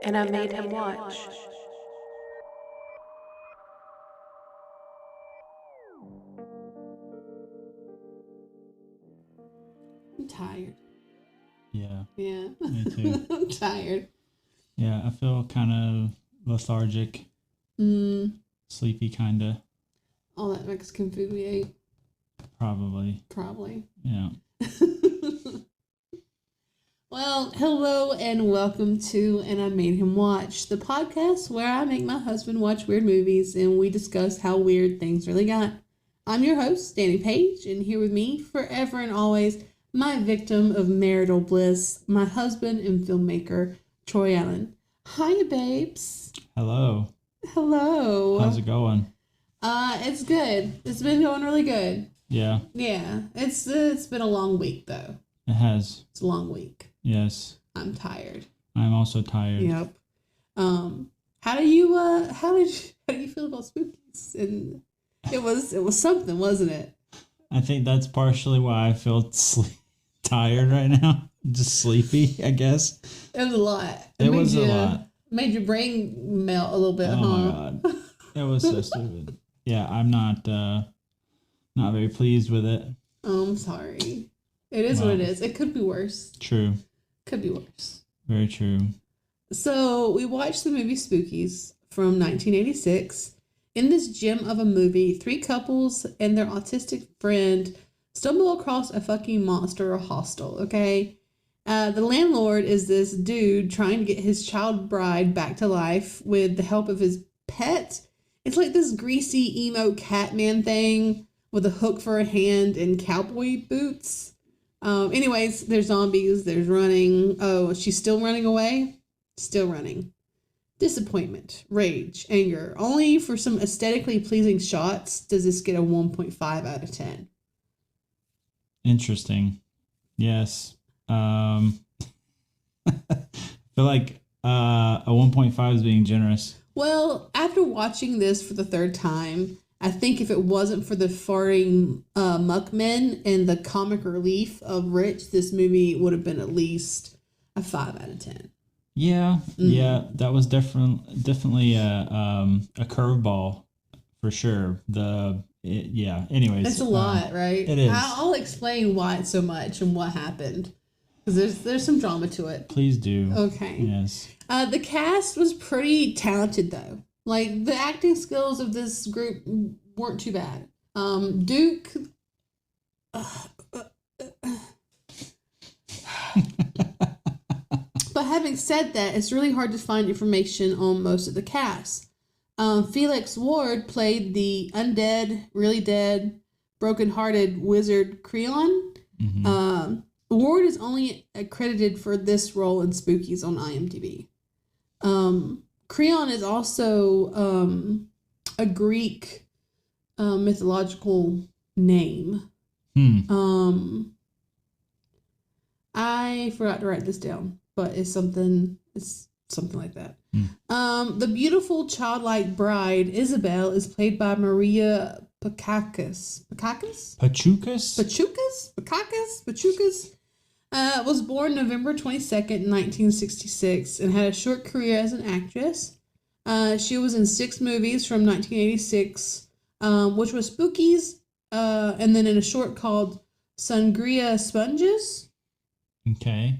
and I made him watch. I'm tired. Yeah. Yeah. Me too. I'm tired. Yeah, I feel kind of lethargic. Sleepy, kind of. All that Mexican food we ate. Probably. Yeah. Well, hello and welcome to And I Made Him Watch, the podcast where I make my husband watch weird movies and we discuss how weird things really got. I'm your host, Dani Page, and here with me forever and always, my victim of marital bliss, my husband and filmmaker, Troy Allen. Hiya, babes. Hello. Hello. How's it going? It's good. It's been going really good. Yeah. Yeah. It's been a long week though. It has. It's a long week. Yes. I'm tired. I'm also tired. Yep. How do you feel about Spookies? And it was something, wasn't it? I think that's partially why I feel tired right now. Just sleepy, I guess. It was a lot. It was a lot. Made your brain melt a little bit, Oh huh? my god. It was so stupid. Yeah, I'm not very pleased with it. Oh, I'm sorry. It is what it is. It could be worse. True. Could be worse. Very true. So we watched the movie Spookies from 1986. In this gem of a movie, three couples and their autistic friend stumble across a fucking monster hostel, okay? The landlord is this dude trying to get his child bride back to life with the help of his pet. It's like this greasy emo Catman thing with a hook for a hand and cowboy boots. Anyways, there's zombies, there's running. Oh, she's still running away? Still running. Disappointment, rage, anger. Only for some aesthetically pleasing shots does this get a 1.5 out of 10. Interesting. Yes. I feel like a 1.5 is being generous. Well, after watching this for the third time, I think if it wasn't for the farting muckmen and the comic relief of Rich, this movie would have been at least a 5 out of 10. Yeah, yeah, that was definitely a curveball for sure. Anyways, it's a lot, right? It is. I'll explain why it's so much and what happened because there's some drama to it. Please do. Okay. Yes. The cast was pretty talented though. Like the acting skills of this group weren't too bad. Duke. But having said that, it's really hard to find information on most of the cast. Felix Ward played the undead, really dead, broken-hearted wizard Creon. Mm-hmm. Ward is only accredited for this role in Spookies on IMDb. Creon is also a Greek mythological name. I forgot to write this down, but it's something like that. The beautiful childlike bride Isabel is played by Maria Pachackas. Was born November 22nd, 1966, and had a short career as an actress. She was in 6 movies from 1986, which was Spookies, and then in a short called Sangria Sponges. Okay.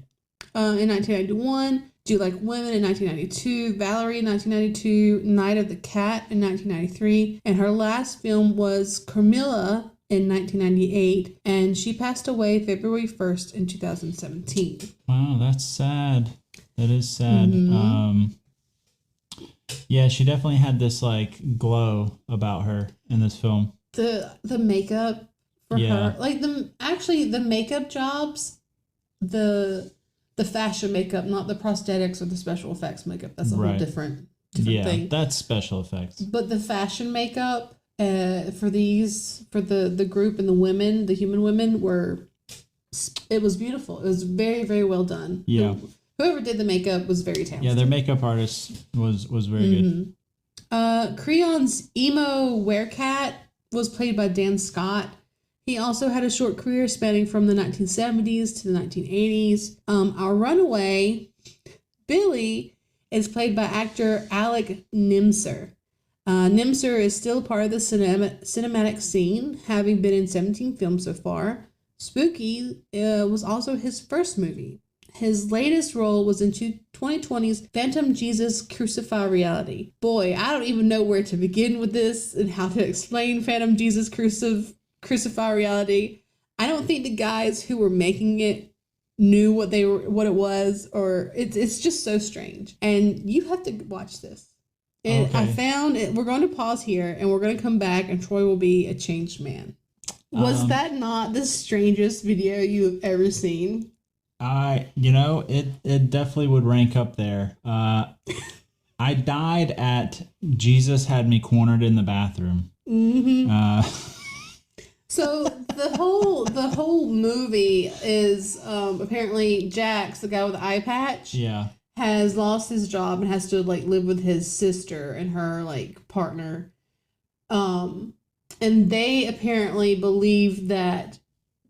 In 1991, Do You Like Women in 1992, Valerie in 1992, Night of the Cat in 1993, and her last film was Carmilla in 1998, and she passed away February 1st in 2017. Wow, that's sad. That is sad. Mm-hmm. Yeah, she definitely had this like glow about her in this film. The makeup for her, like the makeup jobs, the fashion makeup, not the prosthetics or the special effects makeup. That's a whole different thing. Yeah, that's special effects. But the fashion makeup for the group and the women, the human women, it was beautiful. It was very, very well done. Yeah. Whoever did the makeup was very talented. Yeah, their makeup artist was very good. Creon's emo werecat was played by Dan Scott. He also had a short career spanning from the 1970s to the 1980s. Our runaway, Billy, is played by actor Alec Nimser. Nimser is still part of the cinematic scene, having been in 17 films so far. Spooky was also his first movie. His latest role was in 2020's Phantom Jesus Crucify Reality. Boy, I don't even know where to begin with this and how to explain Phantom Jesus Crucify Reality. I don't think the guys who were making it knew what it was, or it's just so strange. And you have to watch this. And okay. I found it. We're going to pause here, and we're going to come back, and Troy will be a changed man. Was that not the strangest video you've ever seen? It definitely would rank up there. I died at Jesus had me cornered in the bathroom. Mm-hmm. So the whole movie is apparently Jax, the guy with the eye patch. Yeah. Has lost his job and has to live with his sister and her partner. And they apparently believe that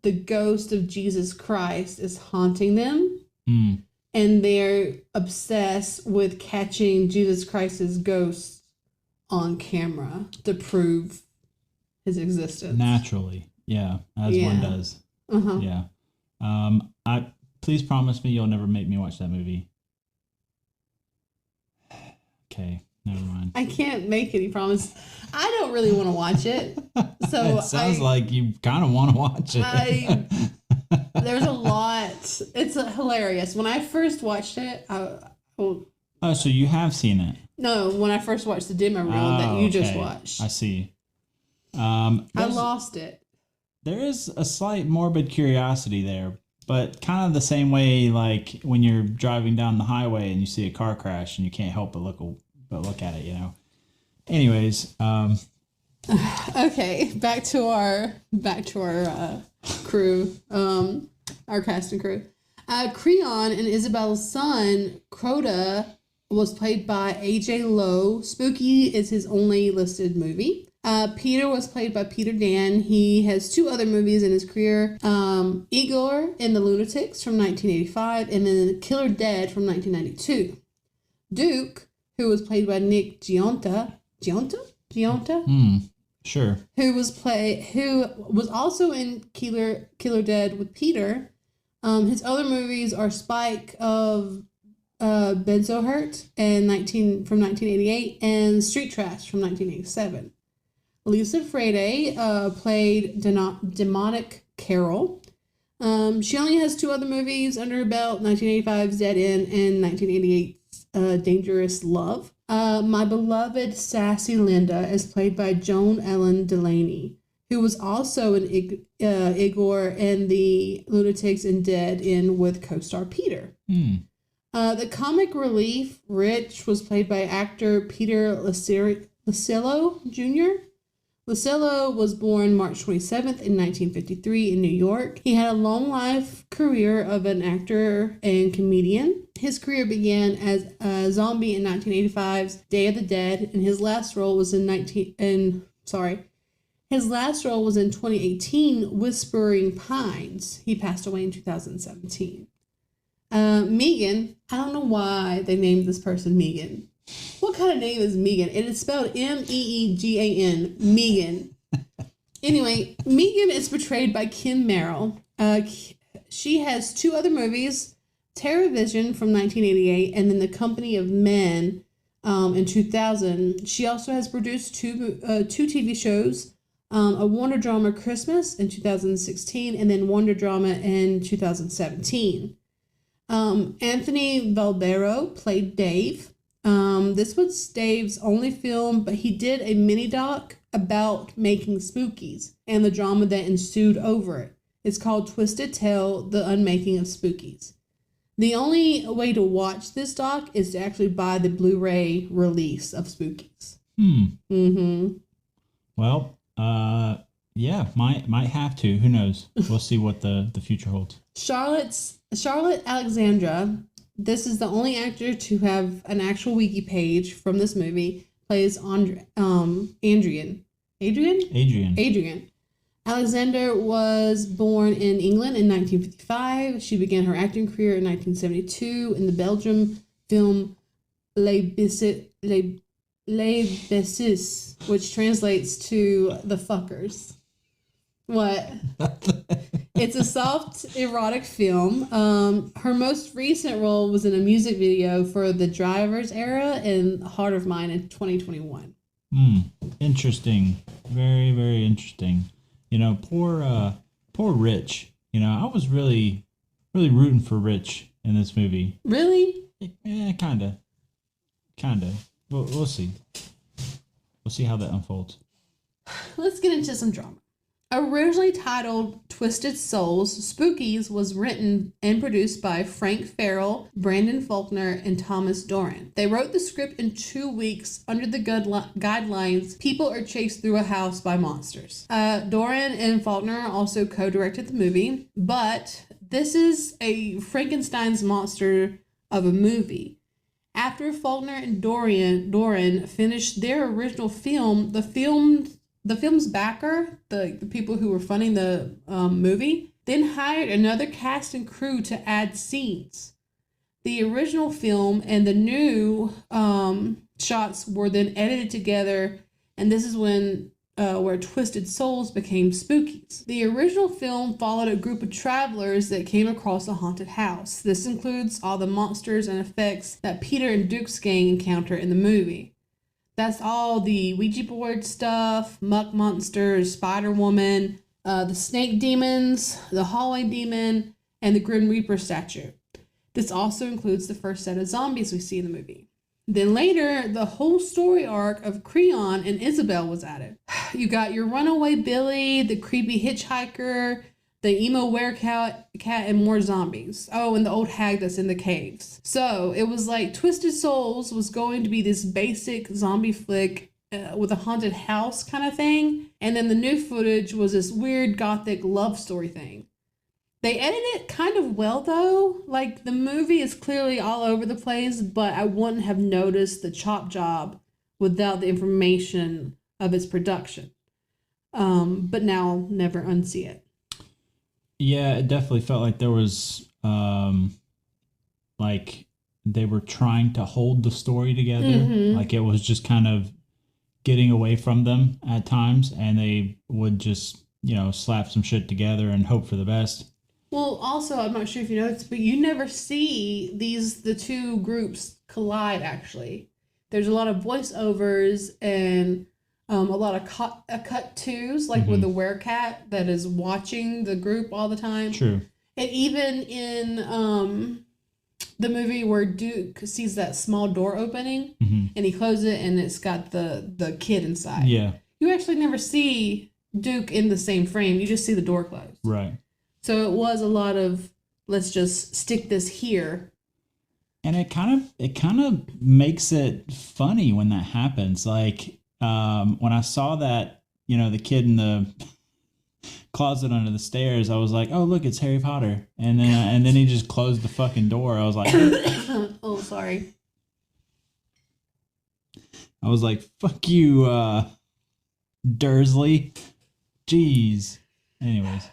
the ghost of Jesus Christ is haunting them. Mm. And they're obsessed with catching Jesus Christ's ghost on camera to prove his existence. Naturally. Yeah. As one does. Uh-huh. Yeah. Please promise me you'll never make me watch that movie. Okay, never mind. I can't make any promise. I don't really want to watch it. So it sounds like you kind of want to watch it. There's a lot. It's hilarious. When I first watched it, oh, so you have seen it? No, when I first watched the demo reel that you just watched. I see. I lost it. There is a slight morbid curiosity there, but kind of the same way like when you're driving down the highway and you see a car crash and you can't help but look at it, you know. Anyways, okay, back to our crew, our cast and crew. Creon and Isabel's son, Crota, was played by AJ Lowe. Spooky is his only listed movie. Peter was played by Peter Dan. He has 2 other movies in his career. Igor and the Lunatics from 1985, and then Killer Dead from 1992. Duke, who was played by Nick Gionta? Sure. Who was also in Killer Dead with Peter. His other movies are Spike of Bensonhurst from 1988 and Street Trash from 1987. Lisa Frade played Demonic Carol. She only has 2 other movies under her belt, 1985's Dead End and 1988's Dangerous Love. My beloved Sassy Linda is played by Joan Ellen Delaney, who was also in Igor and the Lunatics and Dead End with co-star Peter. The comic relief, Rich, was played by actor Peter Lasillo Jr. Lasillo was born March 27th in 1953 in New York. He had a long life career of an actor and comedian. His career began as a zombie in 1985's Day of the Dead, and his last role was in 2018, Whispering Pines. He passed away in 2017. Megan, I don't know why they named this person Megan. What kind of name is Megan? It is spelled Meegan. Megan. Anyway, Megan is portrayed by Kim Merrill. She has 2 other movies, TerraVision from 1988 and then The Company of Men in 2000. She also has produced two TV shows, a Wonder Drama Christmas in 2016 and then Wonder Drama in 2017. Anthony Valbero played Dave. This was Dave's only film, but he did a mini doc about making Spookies and the drama that ensued over it. It's called Twisted Tale, The Unmaking of Spookies. The only way to watch this doc is to actually buy the Blu-ray release of Spookies. Mm-hmm. Well, yeah, might have to. Who knows? We'll see what the future holds. Charlotte Alexandra, this is the only actor to have an actual wiki page from this movie, plays Adrian. Alexander was born in England in 1955. She began her acting career in 1972 in the Belgium film Les Bessus, which translates to the fuckers. What? It's a soft erotic film. Her most recent role was in a music video for the Drivers Era in Heart of Mine in 2021. Interesting. Very, very interesting. You know, poor Rich. You know, I was really, really rooting for Rich in this movie. Really? Yeah, kinda. We'll see. We'll see how that unfolds. Let's get into some drama. Originally titled Twisted Souls, Spookies was written and produced by Frank Farrell, Brandon Faulkner, and Thomas Doran. They wrote the script in 2 weeks under the guidelines people are chased through a house by monsters. Doran and Faulkner also co-directed the movie, but this is a Frankenstein's monster of a movie. After Faulkner and Doran finished their original film, the film's backer, the people who were funding the movie, then hired another cast and crew to add scenes. The original film and the new shots were then edited together, and this is when where Twisted Souls became Spookies. The original film followed a group of travelers that came across a haunted house. This includes all the monsters and effects that Peter and Duke's gang encounter in the movie. That's all the Ouija board stuff, muck monsters, Spider Woman, the snake demons, the hallway demon, and the Grim Reaper statue. This also includes the first set of zombies we see in the movie. Then later, the whole story arc of Creon and Isabel was added. You got your runaway Billy, the creepy hitchhiker, the emo werecat, and more zombies. Oh, and the old hag that's in the caves. So it was like Twisted Souls was going to be this basic zombie flick with a haunted house kind of thing. And then the new footage was this weird gothic love story thing. They edited it kind of well, though. Like, the movie is clearly all over the place, but I wouldn't have noticed the chop job without the information of its production. But now I'll never unsee it. Yeah, it definitely felt like there was, like, they were trying to hold the story together. Mm-hmm. Like, it was just kind of getting away from them at times, and they would just, you know, slap some shit together and hope for the best. Well, also, I'm not sure if you noticed, but you never see the two groups collide, actually. There's a lot of voiceovers and a lot of cut twos, like with the werecat that is watching the group all the time. True. And even in the movie where Duke sees that small door opening and he closes it and it's got the kid inside. Yeah. You actually never see Duke in the same frame. You just see the door closed. Right. So it was a lot of, let's just stick this here. And it kind of makes it funny when that happens. Like, when I saw that, you know, the kid in the closet under the stairs, I was like, oh, look, it's Harry Potter. And then he just closed the fucking door. I was like, oh, sorry. I was like, fuck you, Dursley. Jeez. Anyways.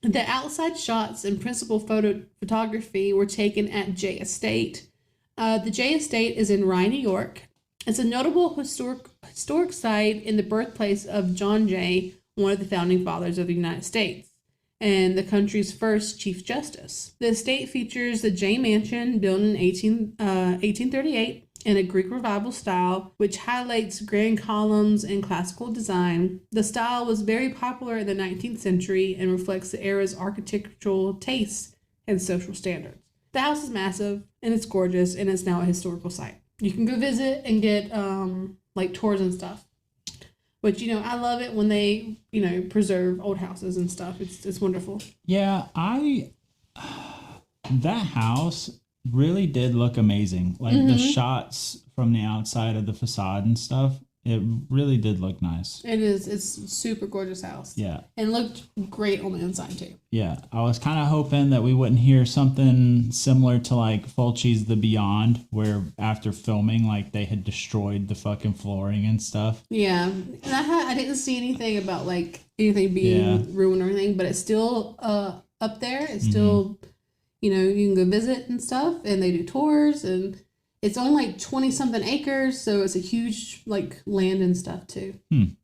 The outside shots and principal photography were taken at J Estate. The J Estate is in Rye, New York. It's a notable historic site in the birthplace of John Jay, one of the founding fathers of the United States, and the country's first Chief Justice. The estate features the Jay Mansion, built in 1838, in a Greek Revival style, which highlights grand columns and classical design. The style was very popular in the 19th century and reflects the era's architectural tastes and social standards. The house is massive, and it's gorgeous, and it's now a historical site. You can go visit and get like tours and stuff. Which, you know, I love it when they, you know, preserve old houses and stuff. It's wonderful. Yeah, that house really did look amazing. Like the shots from the outside of the facade and stuff, it really did look nice. It is. It's a super gorgeous house. Yeah. And looked great on the inside too. Yeah. I was kind of hoping that we wouldn't hear something similar to like Fulci's The Beyond, where after filming, like they had destroyed the fucking flooring and stuff. Yeah. And I didn't see anything about like anything being ruined or anything, but it's still up there. It's still, you know, you can go visit and stuff, and they do tours, and It's only like 20 something acres, so it's a huge like land and stuff too.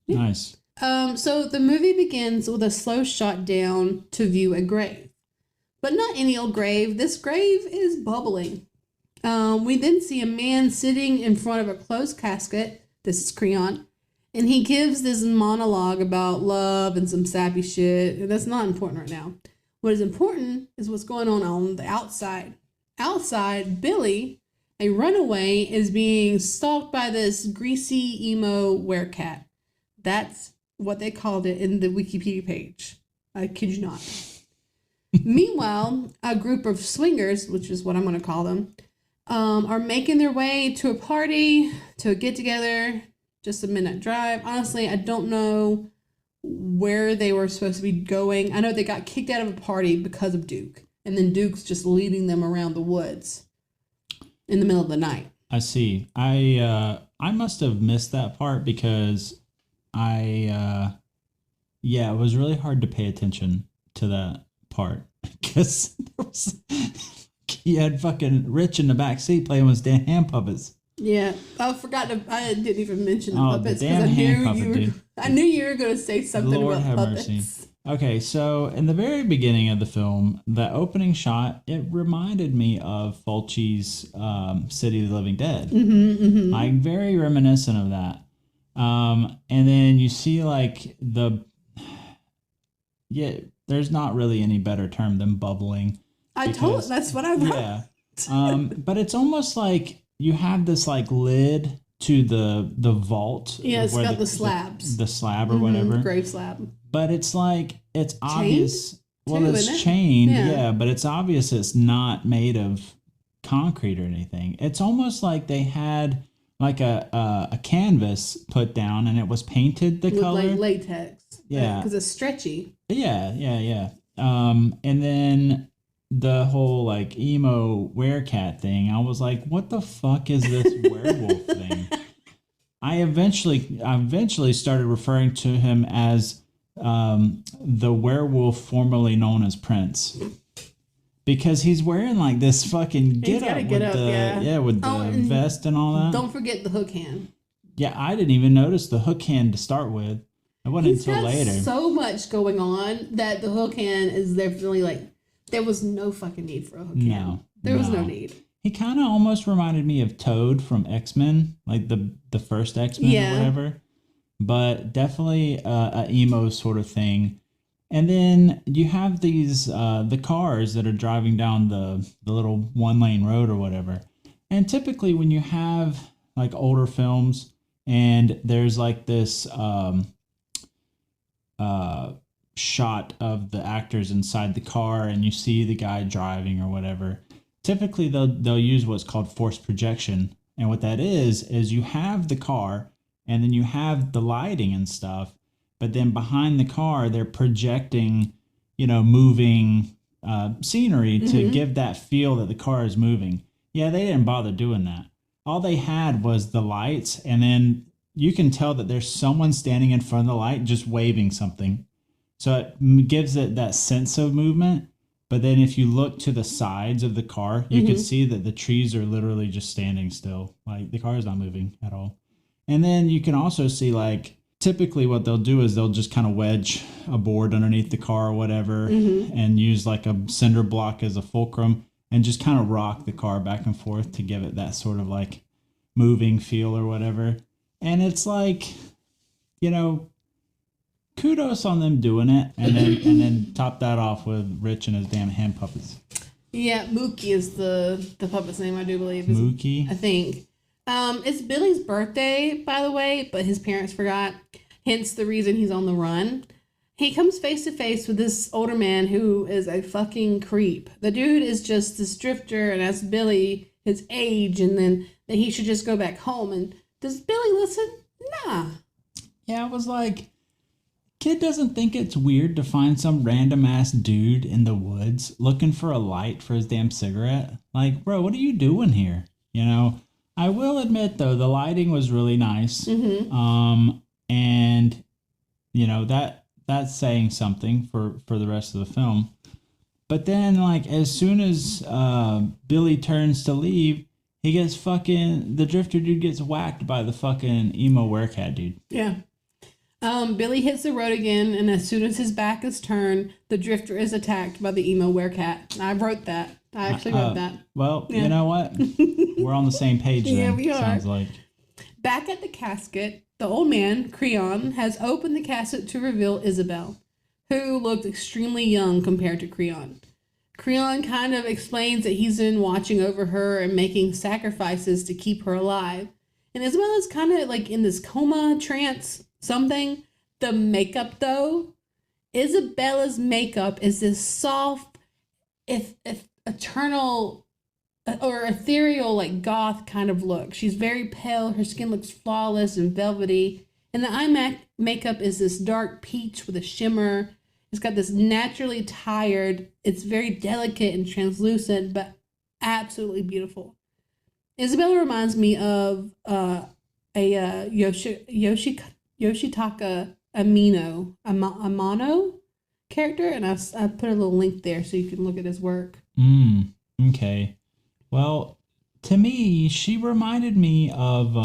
Nice. So the movie begins with a slow shot down to view a grave. But not any old grave. This grave is bubbling. We then see a man sitting in front of a closed casket. This is Creon. And he gives this monologue about love and some sappy shit. And that's not important right now. What is important is what's going on the outside. Outside, Billy, a runaway, is being stalked by this greasy emo werecat. That's what they called it in the Wikipedia page. I kid you not. Meanwhile, a group of swingers, which is what I'm going to call them, are making their way to a party, to a get-together, just a midnight drive. Honestly, I don't know where they were supposed to be going. I know they got kicked out of a party because of Duke, and then Duke's just leading them around the woods in the middle of the night. I see. I must have missed that part because it was really hard to pay attention to that part because you had fucking Rich in the back seat playing with damn hand puppets. Yeah, I didn't even mention the puppets because I knew you were going to say something Lord about have puppets. Mercy. Okay, so in the very beginning of the film, the opening shot, it reminded me of Fulci's City of the Living Dead. Like very reminiscent of that. And then you see like there's not really any better term than bubbling. That's what I wrote. Yeah. But it's almost like you have this like lid to the vault. Yeah, it's got the slabs. The slab or whatever. Grave slab. But it's like, it's chained obvious. Well, too, it's chained, yeah, but it's obvious it's not made of concrete or anything. It's almost like they had like a canvas put down and it was painted the color. With like latex. Yeah. Because it's stretchy. Yeah. And then the whole like emo werecat thing, I was like, what the fuck is this werewolf thing? I eventually started referring to him as the werewolf formerly known as Prince. Because he's wearing like this fucking with the vest and all that. Don't forget the hook hand. Yeah, I didn't even notice the hook hand to start with. It wasn't until later. So much going on that the hook hand is definitely like there was no fucking need for a hook hand. There was no need. He kind of almost reminded me of Toad from X-Men, like the first X-Men or whatever. But definitely a emo sort of thing. And then you have these the cars that are driving down the little one-lane road or whatever. And typically when you have like older films and there's like this shot of the actors inside the car and you see the guy driving or whatever, typically they'll use what's called forced projection. And what that is you have the car and then you have the lighting and stuff. But then behind the car, they're projecting, moving scenery to give that feel that the car is moving. Yeah, they didn't bother doing that. All they had was the lights, and then you can tell that there's someone standing in front of the light just waving something. So it gives it that sense of movement. But then if you look to the sides of the car, you can see that the trees are literally just standing still. Like the car is not moving at all. And then you can also see like, typically what they'll do is they'll just kind of wedge a board underneath the car or whatever and use like a cinder block as a fulcrum and just kind of rock the car back and forth to give it that sort of like moving feel or whatever. And it's like, kudos on them doing it. And then top that off with Rich and his damn hand puppets. Yeah, Mookie is the puppet's name, I do believe. Mookie? I think. It's Billy's birthday, by the way, but his parents forgot. Hence the reason he's on the run. He comes face to face with this older man who is a fucking creep. The dude is just this drifter and asks Billy his age and then that he should just go back home. And does Billy listen? Nah. Yeah, it was like, kid doesn't think it's weird to find some random ass dude in the woods looking for a light for his damn cigarette. Like, bro, what are you doing here? I will admit, though, the lighting was really nice. And, that's saying something for the rest of the film. But then, like, as soon as Billy turns to leave, the drifter dude gets whacked by the fucking emo werecat dude. Yeah. Billy hits the road again, and as soon as his back is turned, the drifter is attacked by the emo werecat. I wrote that. I actually wrote that. Well, you know what? We're on the same page then. Yeah, we are. Sounds like. Back at the casket, the old man, Creon, has opened the casket to reveal Isabel, who looked extremely young compared to Creon. Creon kind of explains that he's been watching over her and making sacrifices to keep her alive. And Isabel is kind of like in this coma, trance, something. The makeup, though, Isabella's makeup is this soft, eternal, or ethereal, like goth kind of look. She's very pale. Her skin looks flawless and velvety. And the eye makeup is this dark peach with a shimmer. It's got this naturally tired. It's very delicate and translucent, but absolutely beautiful. Isabella reminds me of a Yoshitaka Amano character, and I put a little link there so you can look at his work. Okay. Well, to me, she reminded me of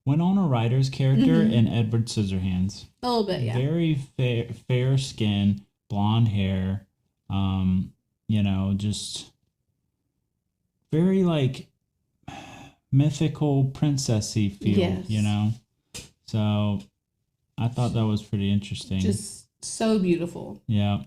Winona Ryder's character in Edward Scissorhands. A little bit, yeah. Very fair skin, blonde hair, just very like mythical princessy feel, yes. So I thought that was pretty interesting. Just so beautiful. Yeah.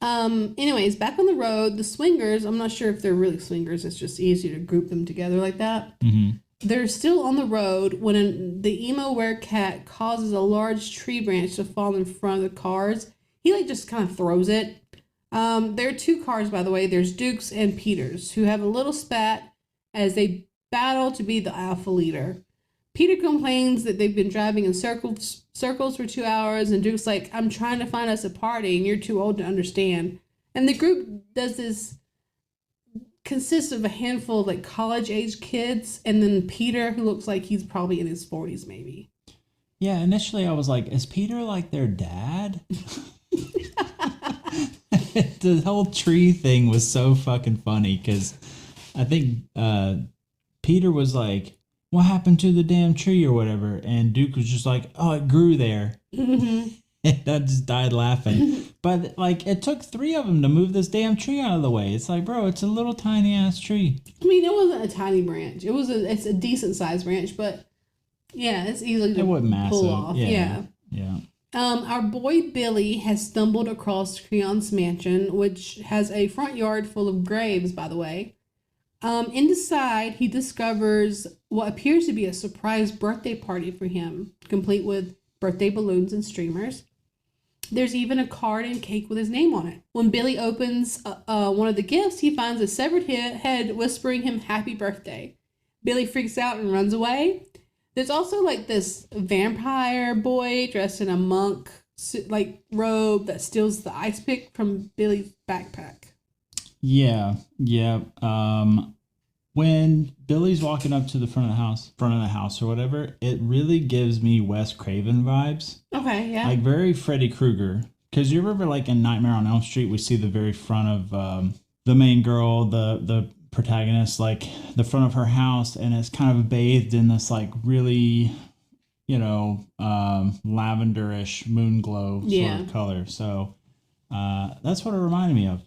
Anyways, back on the road, the swingers, I'm not sure if they're really swingers, it's just easier to group them together like that. Mm-hmm. They're still on the road when the emo werecat causes a large tree branch to fall in front of the cars. He just kind of throws it. There are two cars, by the way. There's Duke's and Peter's, who have a little spat as they battle to be the alpha leader. Peter complains that they've been driving in circles for 2 hours, and Duke's like, I'm trying to find us a party, and you're too old to understand. And the group consists of a handful of college-age kids, and then Peter, who looks like he's probably in his 40s, maybe. Yeah, initially I was like, is Peter like their dad? The whole tree thing was so fucking funny, because I think Peter was like, what happened to the damn tree or whatever? And Duke was just like, oh, it grew there. Mm-hmm. And I just died laughing. But it took 3 of them to move this damn tree out of the way. It's like, bro, it's a little tiny ass tree. I mean, it wasn't a tiny branch. It's a decent sized branch, but yeah, it's easily to pull off. Yeah. Our boy Billy has stumbled across Creon's mansion, which has a front yard full of graves, by the way. Inside, he discovers what appears to be a surprise birthday party for him, complete with birthday balloons and streamers. There's even a card and cake with his name on it. When Billy opens one of the gifts, he finds a severed head whispering him happy birthday. Billy freaks out and runs away. There's also this vampire boy dressed in a monk robe that steals the ice pick from Billy's backpack. Yeah. When Billy's walking up to the front of the house or whatever, it really gives me Wes Craven vibes. Okay, yeah. Very Freddy Krueger. Because you remember in Nightmare on Elm Street, we see the very front of the main girl, the protagonist, the front of her house, and it's kind of bathed in this really, lavenderish moon glow sort of color. So that's what it reminded me of.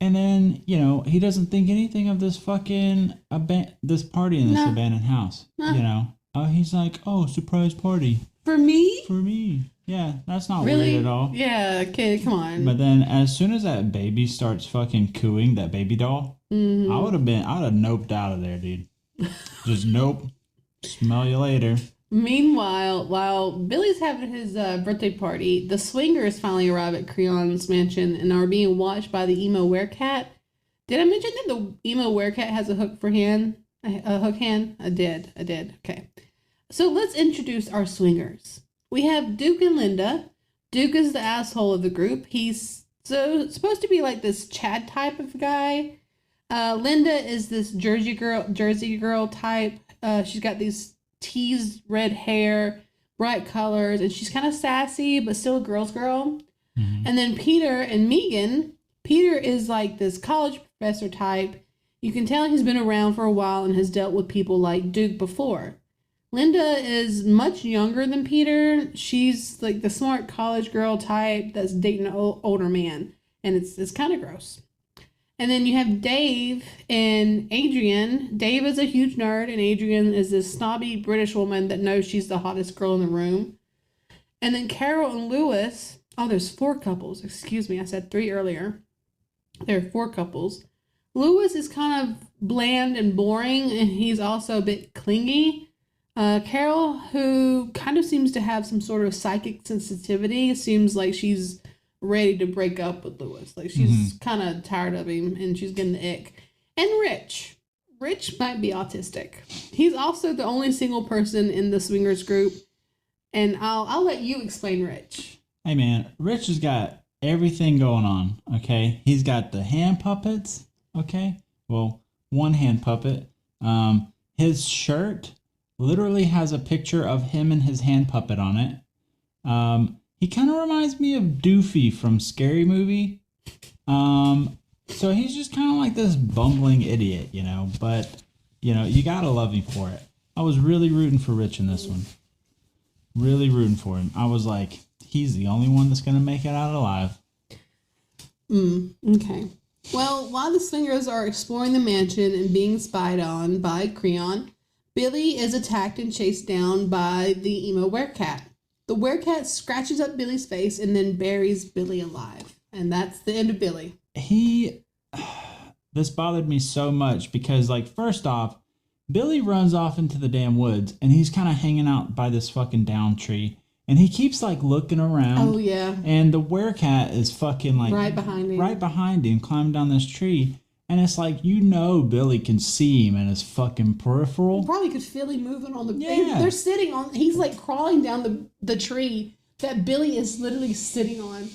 And then, he doesn't think anything of this fucking this party in this abandoned house. He's like, oh, surprise party. For me? For me. Yeah, that's not really weird at all. Yeah, okay, come on. But then as soon as that baby starts fucking cooing, that baby doll, mm-hmm. I'd have noped out of there, dude. Just nope. Smell you later. Meanwhile, while Billy's having his birthday party, the swingers finally arrive at Creon's mansion and are being watched by the emo werecat. Did I mention that the emo werecat has a hook hand? I did. Okay. So let's introduce our swingers. We have Duke and Linda. Duke is the asshole of the group. He's supposed to be this Chad type of guy. Linda is this Jersey girl type. She's got these teased red hair, bright colors, and she's kind of sassy but still a girl's girl. Mm-hmm. And then Peter and Megan. Peter is this college professor type. You can tell he's been around for a while and has dealt with people like Duke before. Linda is much younger than Peter. She's like the smart college girl type that's dating an older man. And it's kind of gross. And then you have Dave and Adrian. Dave is a huge nerd, and Adrian is this snobby British woman that knows she's the hottest girl in the room. And then Carol and Lewis. Oh, there's 4 couples. Excuse me, I said 3 earlier. There are 4 couples. Lewis is kind of bland and boring, and he's also a bit clingy. Carol, who kind of seems to have some sort of psychic sensitivity, seems like she's ready to break up with Lewis. Like she's kind of tired of him and she's getting the ick. And Rich. Rich might be autistic. He's also the only single person in the swingers group. And I'll let you explain Rich. Hey man, Rich has got everything going on, okay? He's got the hand puppets, okay? Well, one hand puppet. His shirt literally has a picture of him and his hand puppet on it. He kind of reminds me of Doofy from Scary Movie. So he's just kind of like this bumbling idiot, you know. But, you know, you gotta love him for it. I was really rooting for Rich in this one. Really rooting for him. I was like, he's the only one that's gonna make it out alive. Okay. Well, while the swingers are exploring the mansion and being spied on by Creon, Billy is attacked and chased down by the emo werecat. The werecat scratches up Billy's face and then buries Billy alive. And that's the end of Billy. This bothered me so much because, like, first off, Billy runs off into the damn woods and he's kind of hanging out by this fucking down tree. And he keeps, like, looking around. Oh, yeah. And the werecat is fucking, like... Right behind him. Right behind him, climbing down this tree. And it's like, you know Billy can see him in his fucking peripheral. You probably could feel him moving on the... Yeah. They're sitting on... He's like crawling down the tree that Billy is literally sitting on.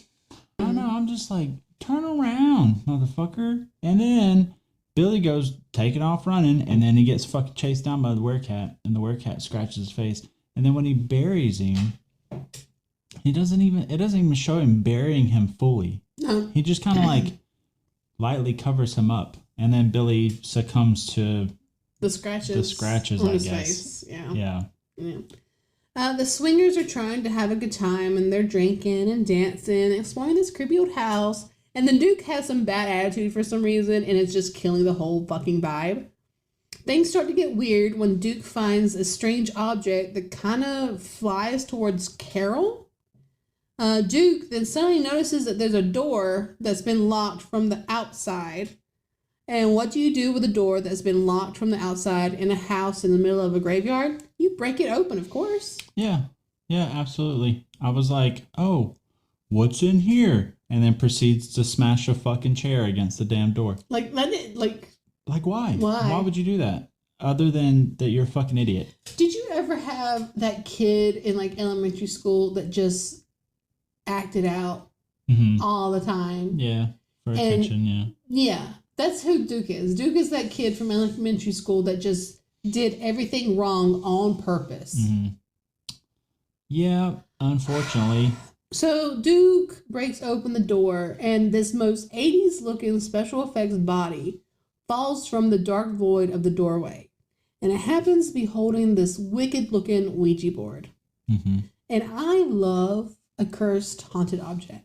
I know, I'm just like, turn around, motherfucker. And then Billy goes taking off running, and then he gets fucking chased down by the werecat, and the werecat scratches his face. And then when he buries him, it doesn't even show him burying him fully. No. He just kind of like... lightly covers him up, and then Billy succumbs to the scratches on his guess. face. Yeah. The swingers are trying to have a good time, and they're drinking and dancing, exploring this creepy old house. And then Duke has some bad attitude for some reason, and it's just killing the whole fucking vibe. Things start to get weird when Duke finds a strange object that kind of flies towards Carol. Duke then suddenly notices that there's a door that's been locked from the outside. And what do you do with a door that's been locked from the outside in a house in the middle of a graveyard? You break it open, of course. Yeah, absolutely. I was like, oh, what's in here? And then proceeds to smash a fucking chair against the damn door. Like why? Why would you do that? Other than that you're a fucking idiot. Did you ever have that kid in like elementary school that just acted out all the time? Yeah, for attention, Yeah, that's who Duke is. Duke is that kid from elementary school that just did everything wrong on purpose. Yeah, unfortunately. So Duke breaks open the door, and this most 80s looking special effects body falls from the dark void of the doorway. And it happens to be holding this wicked looking Ouija board. And I love a cursed haunted object.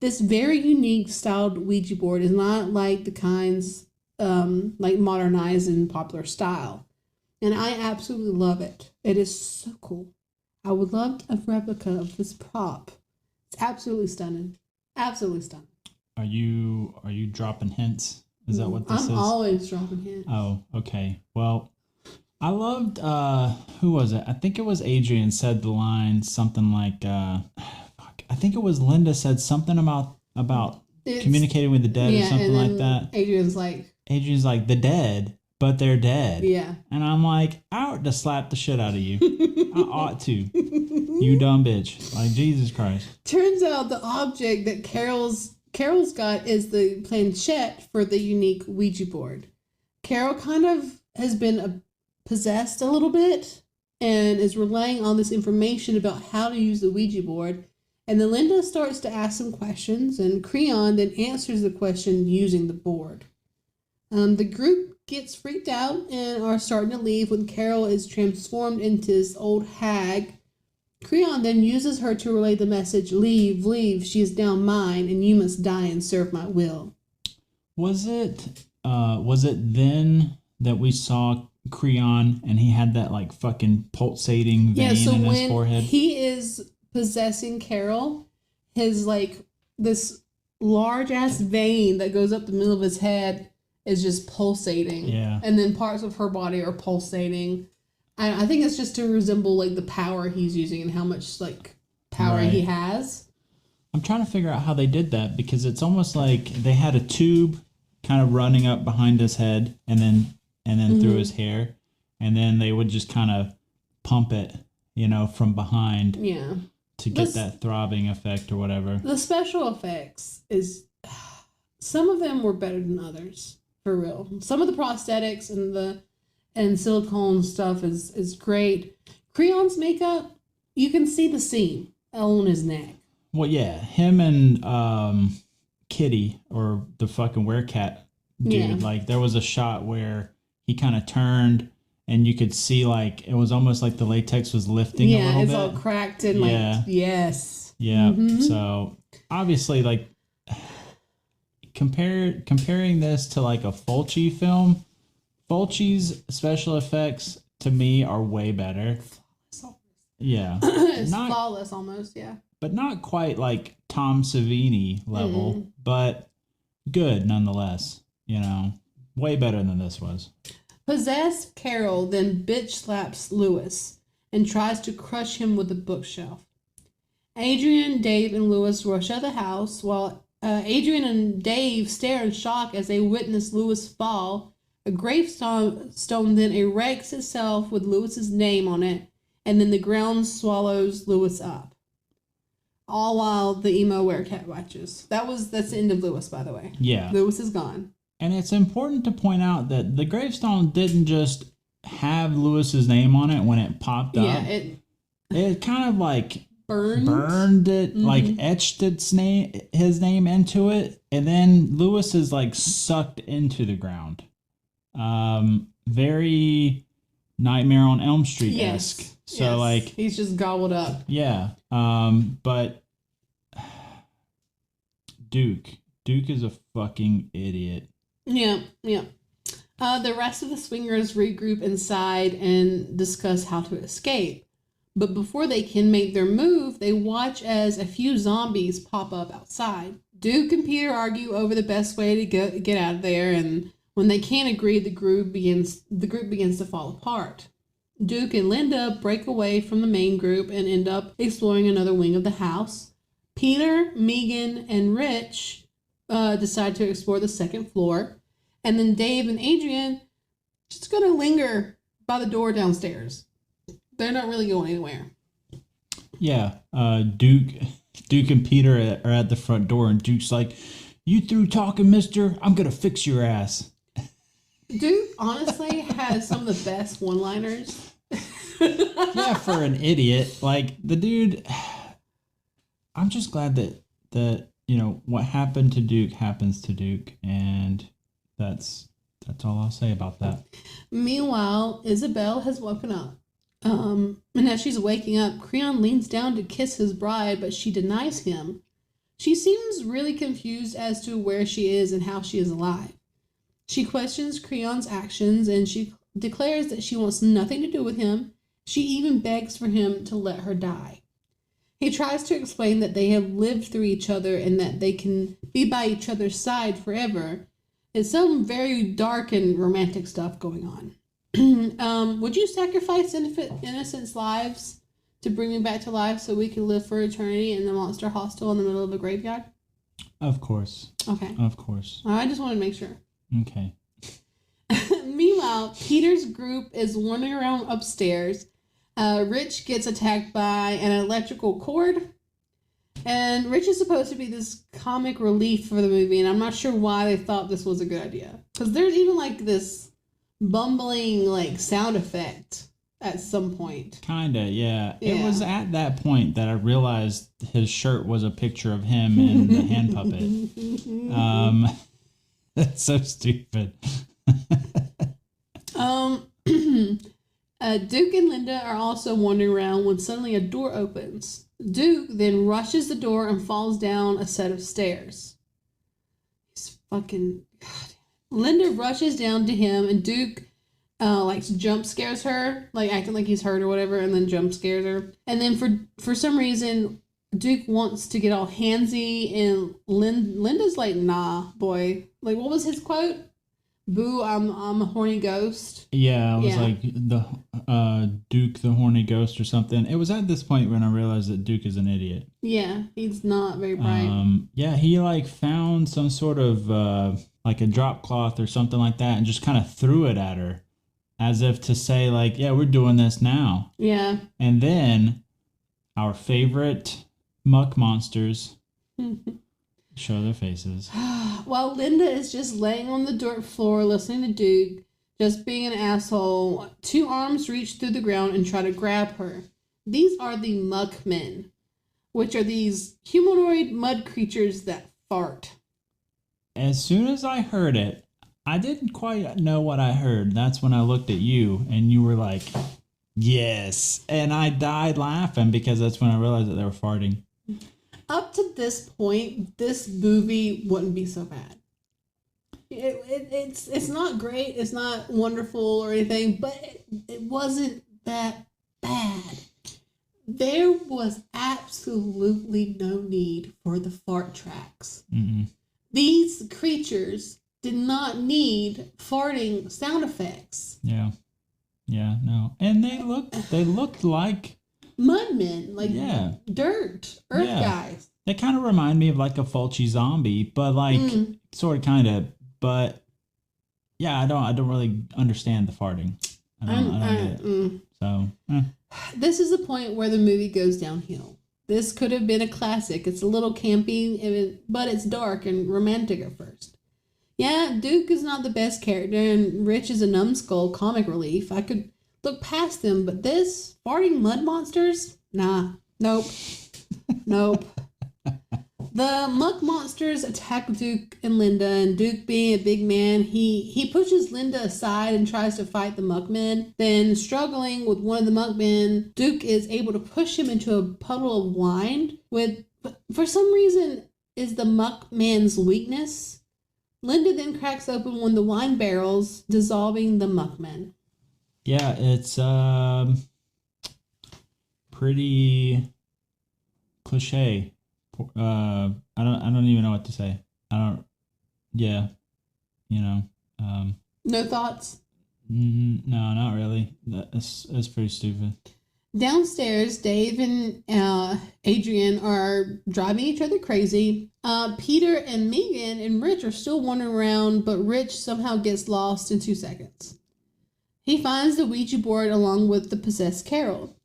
This very unique styled Ouija board is not like the kinds like modernized in popular style. And I absolutely love it. It is so cool. I would love a replica of this prop. It's absolutely stunning. Absolutely stunning. Are you dropping hints? Is that what this is? I'm always dropping hints. Oh, okay. Well, I loved, who was it? I think it was Adrian said the line, something like, I think it was Linda said something about communicating with the dead or something like that. Adrian's like, the dead, but they're dead. Yeah. And I'm like, I ought to slap the shit out of you. I ought to. You dumb bitch. Like, Jesus Christ. Turns out the object that Carol's got is the planchette for the unique Ouija board. Carol kind of has been possessed a little bit and is relying on this information about how to use the Ouija board. And then Linda starts to ask some questions, and Creon then answers the question using the board. The group gets freaked out and are starting to leave when Carol is transformed into this old hag. Creon then uses her to relay the message, "Leave, leave, she is now mine, and you must die and serve my will." Was it then that we saw Creon and he had that like fucking pulsating vein in his forehead? He is possessing Carol, his like this large ass vein that goes up the middle of his head is just pulsating. Yeah. And then parts of her body are pulsating. I think it's just to resemble like the power he's using and how much like power he has. I'm trying to figure out how they did that because it's almost like they had a tube kind of running up behind his head and then through his hair, and then they would just kind of pump it, from behind. Yeah. To get that throbbing effect or whatever. The special effects some of them were better than others, for real. Some of the prosthetics and silicone stuff is great. Creon's makeup, you can see the seam on his neck. Well, yeah, him and Kitty, or the fucking werecat dude, like there was a shot where he kind of turned and you could see like it was almost like the latex was lifting a little bit. Yeah, it's all cracked and like, yes. Yeah, so obviously like comparing this to like a Fulci film, Fulci's special effects to me are way better. Yeah. It's flawless almost, yeah. But not quite like Tom Savini level, but good nonetheless. Way better than this was. Possessed Carol then bitch slaps Lewis and tries to crush him with a bookshelf. Adrian, Dave, and Lewis rush out of the house while Adrian and Dave stare in shock as they witness Lewis fall. A gravestone then erects itself with Lewis's name on it, and then the ground swallows Lewis up. All while the emo werecat watches. That's the end of Lewis, by the way. Yeah. Lewis is gone. And it's important to point out that the gravestone didn't just have Lewis's name on it when it popped up. Yeah, it kind of like burned it, like etched his name into it, and then Lewis is like sucked into the ground. Very Nightmare on Elm Street-esque. Yes. So like he's just gobbled up. Yeah. But Duke is a fucking idiot. Yeah. The rest of the swingers regroup inside and discuss how to escape. But before they can make their move, they watch as a few zombies pop up outside. Duke and Peter argue over the best way to get out of there, and when they can't agree, the group begins to fall apart. Duke and Linda break away from the main group and end up exploring another wing of the house. Peter, Megan, and Rich decide to explore the second floor. And then Dave and Adrian just going to linger by the door downstairs. They're not really going anywhere. Yeah. Duke and Peter are at the front door, and Duke's like, "You through talking, mister? I'm going to fix your ass." Duke honestly has some of the best one-liners. Yeah, for an idiot. Like, the dude... I'm just glad that what happened to Duke happens to Duke, and that's all I'll say about that. Meanwhile, Isabel has woken up. And as she's waking up, Creon leans down to kiss his bride, but she denies him. She seems really confused as to where she is and how she is alive. She questions Creon's actions, and she declares that she wants nothing to do with him. She even begs for him to let her die. He tries to explain that they have lived through each other and that they can be by each other's side forever. It's some very dark and romantic stuff going on. Would you sacrifice innocents' lives to bring me back to life so we can live for eternity in the monster hostel in the middle of a graveyard? Of course. Okay. Of course. I just want to make sure. Okay. Meanwhile, Peter's group is wandering around upstairs. Rich gets attacked by an electrical cord. And Rich is supposed to be this comic relief for the movie, and I'm not sure why they thought this was a good idea. Because there's even like this bumbling like sound effect at some point. Kinda, yeah. It was at that point that I realized his shirt was a picture of him and the hand puppet. That's so stupid. Duke and Linda are also wandering around when suddenly a door opens. Duke then rushes the door and falls down a set of stairs. He's fucking... God. Linda rushes down to him, and Duke jump scares her, like acting like he's hurt or whatever, and then jump scares her. And then for some reason, Duke wants to get all handsy, and Linda's like, nah, boy. Like, what was his quote? Boo, I'm a horny ghost. Yeah, it was like the Duke the horny ghost or something. It was at this point when I realized that Duke is an idiot. Yeah, he's not very bright. Yeah, he like found some sort of like a drop cloth or something like that and just kind of threw it at her as if to say like, yeah, we're doing this now. Yeah. And then our favorite muck monsters show their faces. While Linda is just laying on the dirt floor listening to Duke, just being an asshole, two arms reach through the ground and try to grab her. These are the muck men, which are these humanoid mud creatures that fart. As soon as I heard it, I didn't quite know what I heard. That's when I looked at you and you were like, yes. And I died laughing because that's when I realized that they were farting. Up to this point, this movie wouldn't be so bad. It's not great, it's not wonderful or anything, but it wasn't that bad. There was absolutely no need for the fart tracks. Mm-mm. These creatures did not need farting sound effects. Yeah, no, and they looked like mudmen, like dirt, earth guys. They kind of remind me of like a Fulci zombie, but like sort of kind of. But yeah, I don't really understand the farting. I don't get it. So this is the point where the movie goes downhill. This could have been a classic. It's a little campy, but it's dark and romantic at first. Yeah, Duke is not the best character, and Rich is a numbskull comic relief. I could look past them, but this farting mud monsters? Nah. Nope. Nope. The muck monsters attack Duke and Linda, and Duke, being a big man, he pushes Linda aside and tries to fight the muckmen. Then, struggling with one of the muckmen, Duke is able to push him into a puddle of wine, for some reason, is the muckman's weakness. Linda then cracks open one of the wine barrels, dissolving the muckmen. Yeah, it's pretty cliche. I don't even know what to say. No thoughts? No, not really. That's pretty stupid. Downstairs, Dave and Adrian are driving each other crazy. Peter and Megan and Rich are still wandering around, but Rich somehow gets lost in 2 seconds. He finds the Ouija board along with the possessed Carol.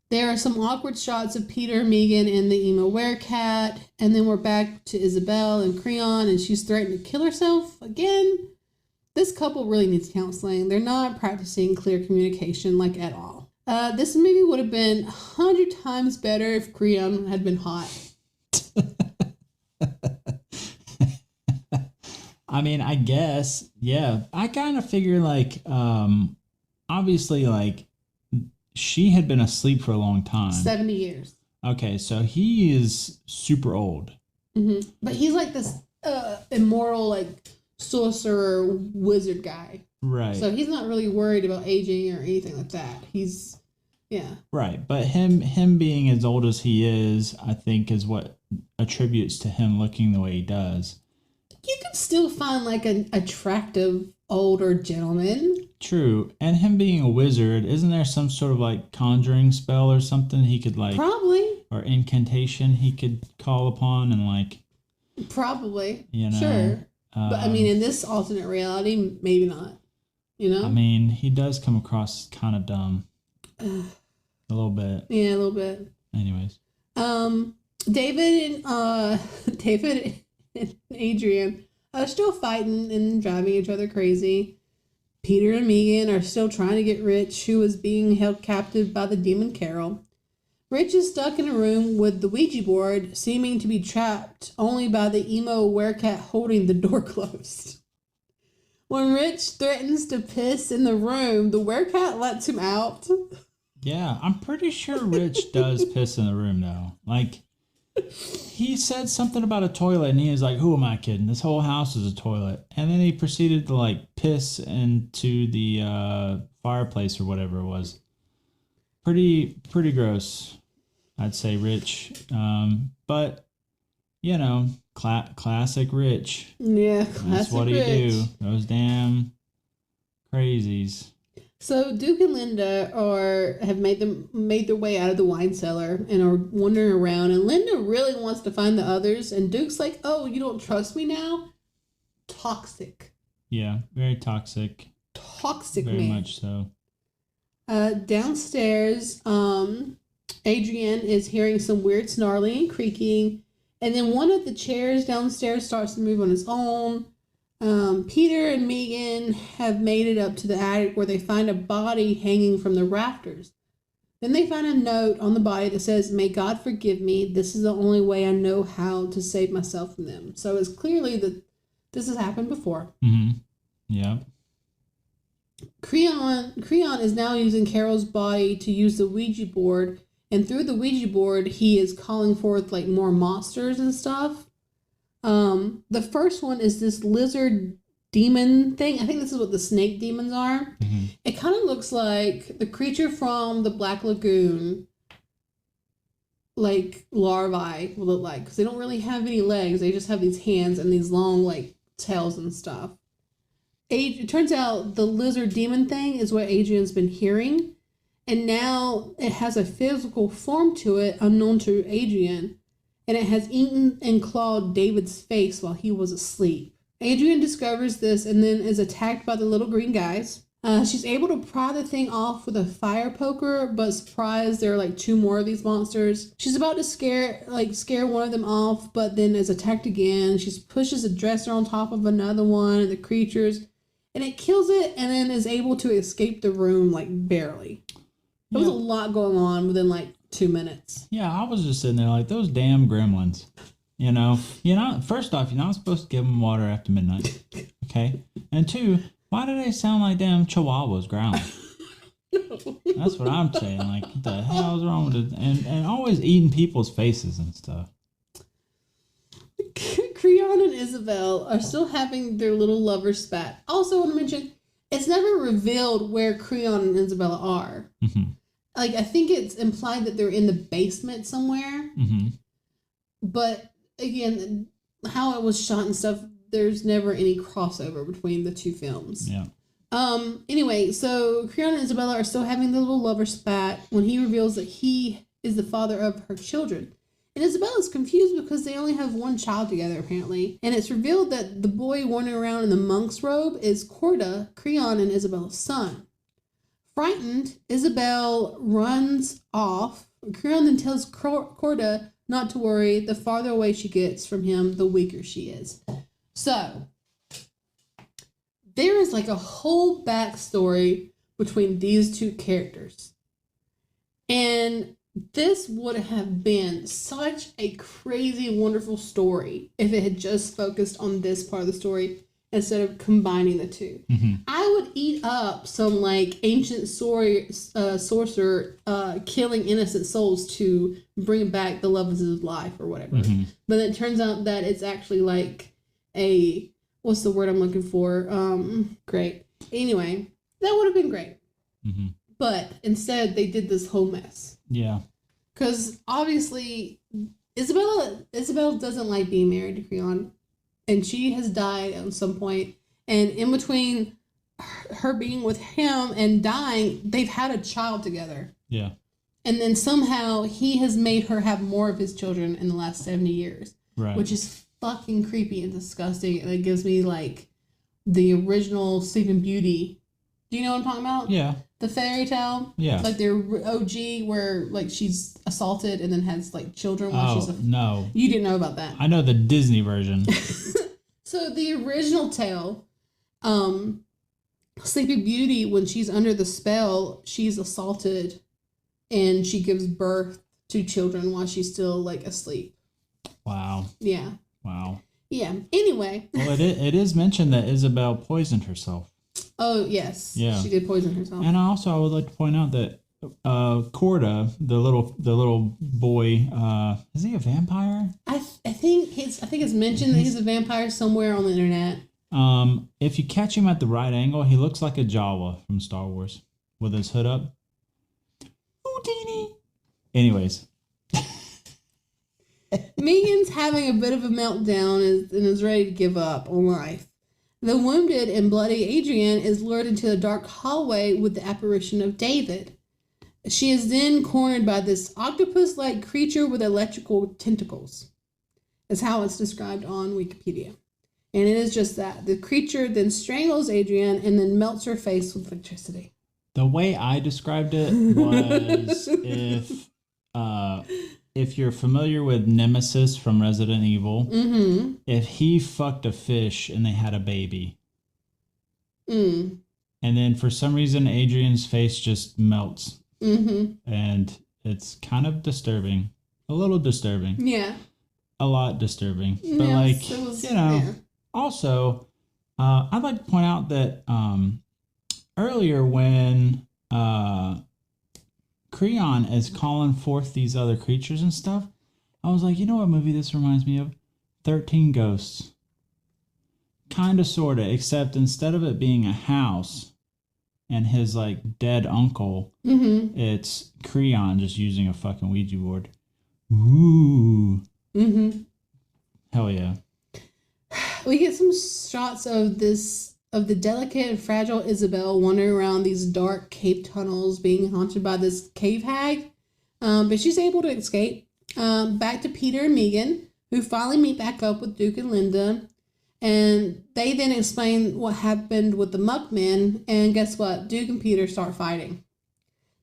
There are some awkward shots of Peter, Megan, and the emo werecat, and then we're back to Isabel and Creon, and she's threatened to kill herself again. This couple really needs counseling. They're not practicing clear communication, like, at all. This movie would have been 100 times better if Creon had been hot. I mean, I guess, yeah. I kind of figure, like, obviously, like, she had been asleep for a long time. 70 years. Okay, so he is super old. Mm-hmm. But he's like this immoral, like, sorcerer wizard guy. Right. So he's not really worried about aging or anything like that. He's, yeah. Right, but him being as old as he is, I think, is what attributes to him looking the way he does. You could still find, like, an attractive older gentleman. True. And him being a wizard, isn't there some sort of like conjuring spell or something he could like... Probably. Or incantation he could call upon and like... Probably. You know? Sure. But I mean, in this alternate reality, maybe not. You know? I mean, he does come across kind of dumb. A little bit. Yeah, a little bit. Anyways. David and Adrian are still fighting and driving each other crazy. Peter and Megan are still trying to get Rich, who is being held captive by the demon Carol. Rich is stuck in a room with the Ouija board, seeming to be trapped only by the emo werecat holding the door closed. When Rich threatens to piss in the room, the werecat lets him out. Yeah, I'm pretty sure Rich does piss in the room, though. Like, he said something about a toilet, and he was like, who am I kidding? This whole house is a toilet. And then he proceeded to, like, piss into the fireplace or whatever it was. Pretty gross, I'd say, Rich. But, you know, classic Rich. Yeah, classic That's what Rich. he do. Those damn crazies. So Duke and Linda have made their way out of the wine cellar and are wandering around. And Linda really wants to find the others, and Duke's like, "Oh, you don't trust me now? Toxic." Yeah, very toxic. Toxic very man. Very much so. Downstairs, Adrian is hearing some weird snarling and creaking, and then one of the chairs downstairs starts to move on its own. Peter and Megan have made it up to the attic where they find a body hanging from the rafters. Then they find a note on the body that says, "May God forgive me. This is the only way I know how to save myself from them." So it's clearly that this has happened before. Mm-hmm. Yeah. Creon is now using Carol's body to use the Ouija board, and through the Ouija board, he is calling forth like more monsters and stuff. The first one is this lizard demon thing. I think this is what the snake demons are. Mm-hmm. It kind of looks like the creature from the Black Lagoon, like larvae will look like, because they don't really have any legs. They just have these hands and these long like tails and stuff. It turns out the lizard demon thing is what Adrian's been hearing, and now it has a physical form to it unknown to Adrian. And it has eaten and clawed David's face while he was asleep. Adrian discovers this and then is attacked by the little green guys. She's able to pry the thing off with a fire poker, but surprised there are like two more of these monsters. She's about to scare one of them off, but then is attacked again. She pushes a dresser on top of another one of the creatures, and it kills it, and then is able to escape the room like barely. There was a lot going on within like 2 minutes. Yeah, I was just sitting there like, those damn gremlins. You know, first off, you're not supposed to give them water after midnight. Okay? And two, why do they sound like damn chihuahuas growling? That's what I'm saying. Like, what the hell is wrong with it? And always eating people's faces and stuff. Creon and Isabel are still having their little lover spat. Also want to mention, it's never revealed where Creon and Isabella are. Mm-hmm. Like, I think it's implied that they're in the basement somewhere. Mm-hmm. But, again, how it was shot and stuff, there's never any crossover between the two films. Yeah. Anyway, so Creon and Isabella are still having the little lover spat when he reveals that he is the father of her children. And Isabella's confused because they only have one child together, apparently. And it's revealed that the boy wandering around in the monk's robe is Corda, Creon and Isabella's son. Frightened, Isabel runs off. Creon then tells Corda not to worry. The farther away she gets from him, the weaker she is. So, there is like a whole backstory between these two characters. And this would have been such a crazy, wonderful story if it had just focused on this part of the story instead of combining the two. Mm-hmm. I would eat up some like ancient sorcerer killing innocent souls to bring back the love of his life or whatever. Mm-hmm. But it turns out that it's actually like a, what's the word I'm looking for? Great. Anyway, that would have been great. Mm-hmm. But instead they did this whole mess. Yeah. Because obviously Isabel doesn't like being married to Creon. And she has died at some point. And in between her being with him and dying, they've had a child together. Yeah. And then somehow he has made her have more of his children in the last 70 years. Right. Which is fucking creepy and disgusting. And it gives me like the original Sleeping Beauty. Do you know what I'm talking about? Yeah. The fairy tale? Yeah. Like their OG where like she's assaulted and then has like children while she's no. You didn't know about that. I know the Disney version. So the original tale, Sleeping Beauty, when she's under the spell, she's assaulted and she gives birth to children while she's still like asleep. Wow. Yeah. Wow. Yeah. Anyway. Well, it is mentioned that Isabel poisoned herself. Oh, yes. Yeah. She did poison herself. And I would like to point out that Corda, the little boy, is he a vampire? I think it's mentioned that he's a vampire somewhere on the internet. If you catch him at the right angle, he looks like a Jawa from Star Wars with his hood up. Houdini. Anyways. Megan's having a bit of a meltdown and is ready to give up on life. The wounded and bloody Adrienne is lured into a dark hallway with the apparition of David. She is then cornered by this octopus-like creature with electrical tentacles. That's how it's described on Wikipedia. And it is just that. The creature then strangles Adrienne and then melts her face with electricity. The way I described it was if you're familiar with Nemesis from Resident Evil, mm-hmm. if he fucked a fish and they had a baby. Mm. And then for some reason, Adrienne's face just melts. Mm-hmm. And it's kind of disturbing. A little disturbing. Yeah. A lot disturbing. But yes, yeah. Also, I'd like to point out that earlier when Creon is calling forth these other creatures and stuff, I was like, you know what movie this reminds me of? 13 Ghosts. Kind of, sort of, except instead of it being a house and his dead uncle, mm-hmm. it's Creon just using a fucking Ouija board. Ooh. Mm-hmm. Hell yeah. We get some shots of the delicate and fragile Isabel wandering around these dark cave tunnels, being haunted by this cave hag. But she's able to escape. Back to Peter and Megan, who finally meet back up with Duke and Linda. And they then explain what happened with the Muckmen. And guess what? Duke and Peter start fighting.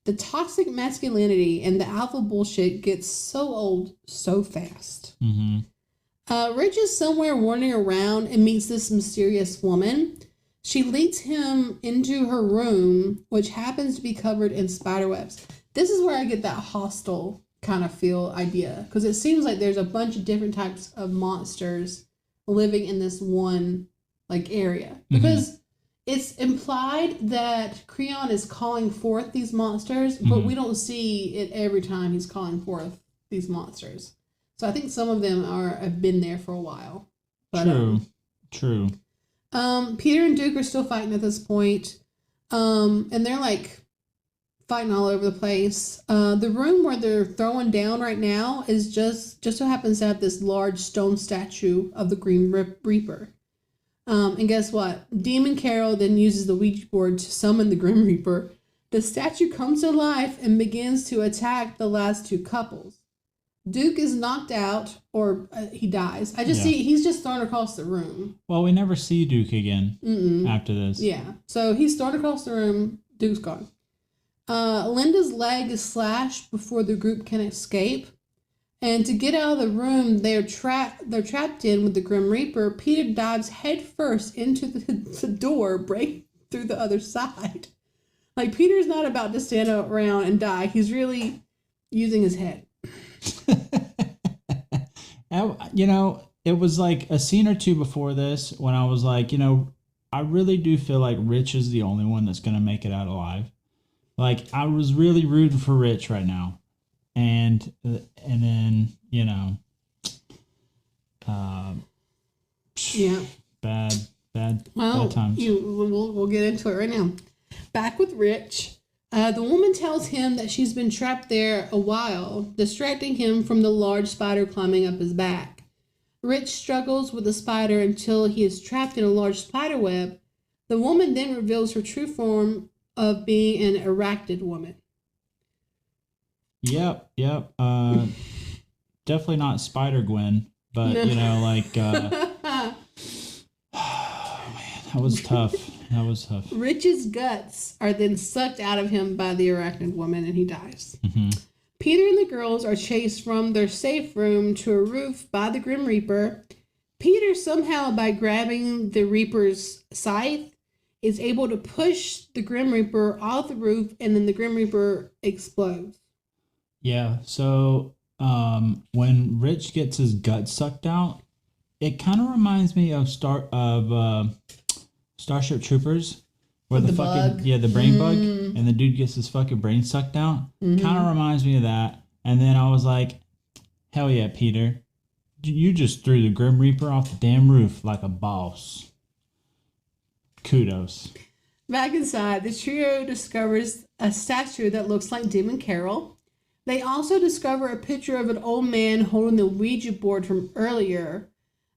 The toxic masculinity and the alpha bullshit gets so old so fast. Mm-hmm. Rich is somewhere wandering around and meets this mysterious woman. She leads him into her room, which happens to be covered in spiderwebs. This is where I get that hostile kind of feel idea, because it seems like there's a bunch of different types of monsters living in this one area. Because mm-hmm. it's implied that Creon is calling forth these monsters, but mm-hmm. we don't see it every time he's calling forth these monsters. So I think some of them have been there for a while. But, True. Peter and Duke are still fighting at this point. And they're fighting all over the place. The room where they're throwing down right now is just so happens to have this large stone statue of the Grim Reaper. And guess what? Demon Carol then uses the Ouija board to summon the Grim Reaper. The statue comes to life and begins to attack the last two couples. Duke is knocked out, or he dies. I just see he's just thrown across the room. Well, we never see Duke again after this. Yeah. So he's thrown across the room. Duke's gone. Linda's leg is slashed before the group can escape. And to get out of the room they're trapped in with the Grim Reaper, Peter dives headfirst into the door, breaking through the other side. Peter's not about to stand around and die. He's really using his head. It was a scene or two before this when I was I really do feel like Rich is the only one that's going to make it out alive. I was really rooting for Rich right now. And then, bad times. We'll get into it right now. Back with Rich. The woman tells him that she's been trapped there a while, distracting him from the large spider climbing up his back. Rich struggles with the spider until he is trapped in a large spider web. The woman then reveals her true form of being an arachnid woman. Yep. Definitely not Spider-Gwen, but, no. Oh, man, that was tough. Rich's guts are then sucked out of him by the arachnid woman, and he dies. Mm-hmm. Peter and the girls are chased from their safe room to a roof by the Grim Reaper. Peter, somehow by grabbing the Reaper's scythe, is able to push the Grim Reaper off the roof, and then the Grim Reaper explodes. Yeah, so when Rich gets his gut sucked out, It kind of reminds me of Starship Troopers, where With the the fucking bug? the brain bug, and the dude gets his fucking brain sucked out. Mm-hmm. Kind of reminds me of that. And then I was like, hell yeah, Peter, you just threw the Grim Reaper off the damn roof like a boss. Kudos. Back inside, the trio discovers a statue that looks like Demon Carol. They also discover a picture of an old man holding the Ouija board from earlier.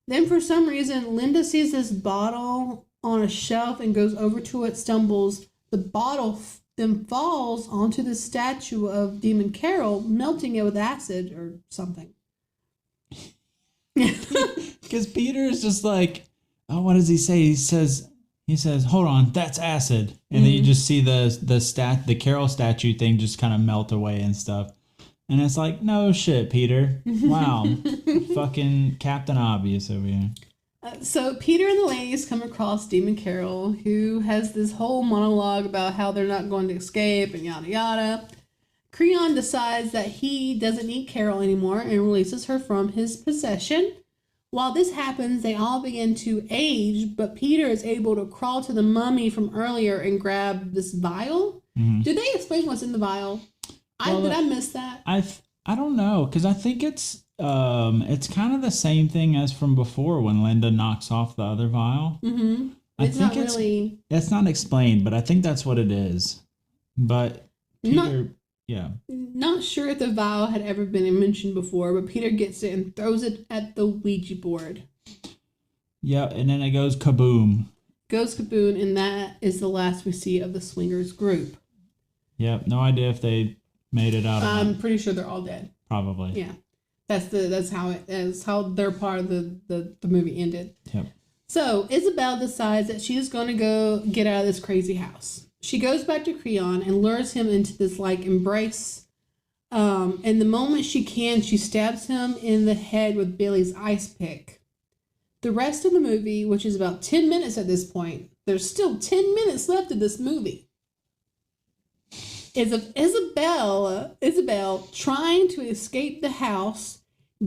Then, for some reason, Linda sees this bottle on a shelf and goes over to it, stumbles. The bottle then falls onto the statue of Demon Carol, melting it with acid or something. Because Peter is just like, oh, what does he say? He says, hold on, that's acid. And then you just see the Carol statue thing just kind of melt away and stuff. And it's like, no shit, Peter. Wow. Fucking Captain Obvious over here. So Peter and the ladies come across Demon Carol, who has this whole monologue about how they're not going to escape and yada yada. Creon decides that he doesn't need Carol anymore and releases her from his possession. While this happens, they all begin to age, but Peter is able to crawl to the mummy from earlier and grab this vial. Mm-hmm. Did they explain what's in the vial? Did I miss that? I don't know, because I think it's kind of the same thing as from before when Linda knocks off the other vial. Mm-hmm. It's not explained, but I think that's what it is. But Peter, Not sure if the vial had ever been mentioned before, but Peter gets it and throws it at the Ouija board. Yeah, and then it goes kaboom. Goes kaboom, and that is the last we see of the swingers group. Yep, no idea if they made it out. I'm pretty sure they're all dead. Probably. Yeah, that's how their part of the movie ended. Yep. So Isabel decides that she is going to go get out of this crazy house. She goes back to Creon and lures him into this embrace. And the moment she can, she stabs him in the head with Billy's ice pick. The rest of the movie, which is about 10 minutes at this point, there's still 10 minutes left of this movie, is of Isabel trying to escape the house,